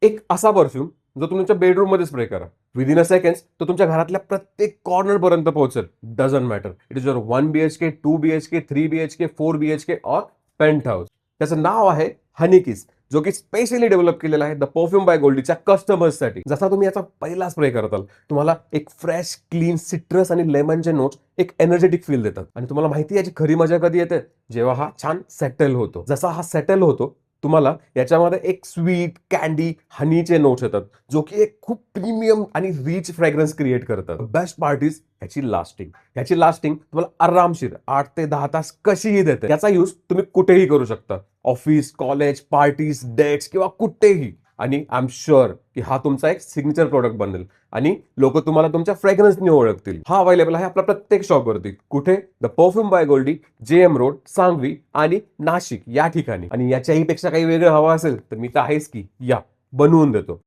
एक असा परफ्यूम जो तुमच्या बेडरूम मध्ये स्प्रे करा, विदिन अ सेकंड्स तो तुमच्या घरातल्या प्रत्येक कॉर्नर पर्यंत पोहोचेल. Doesn't matter it is your 1 BHK, 2 BHK, 3 BHK, 4 BHK और पेंट हाऊस. त्याचं नाव आहे हनी किस, जो की स्पेशली डेव्हलप केलेला आहे द परफ्यूम बाय गोल्डीच्या कस्टमर्ससाठी. जसा तुम्ही याचा पहिला स्प्रे करताल, तुम्हाला एक फ्रेश, क्लीन सिट्रस आणि लेमनचे नोट्स एक एनर्जेटिक फील देतात. आणि तुम्हाला माहिती आहे याची खरी मजा कधी येते, जेव्हा हा छान सेटल होतो. जसा हा सेटल होतो, तुम्हाला याच्यामध्ये एक स्वीट कॅन्डी हनीचे नोट्स येतात, जो की एक खूप प्रीमियम आणि रिच फ्रेग्रन्स क्रिएट करतात. बेस्ट पार्ट इज ह्याची लास्टिंग तुम्हाला आरामशीर 8 ते 10 तास कशीही देते. याचा यूज तुम्ही कुठेही करू शकता, ऑफिस, कॉलेज, पार्टीज, डेट्स किंवा कुठेही. आणि आय एम शुअर की हा तुमचा एक सिग्नेचर प्रोडक्ट बनेल आणि लोक तुम्हाला तुमच्या फ्रेग्रन्सने ओळखतील. हा अवेलेबल आहे आपल्या प्रत्येक शॉपवरती. कुठे? The perfume by Goldie, JM road, Sangvi आणि नाशिक या ठिकाणी. आणि याच्याही पेक्षा काही वेगळं हवं असेल तर मी तर आहेच की, या बनवून देतो.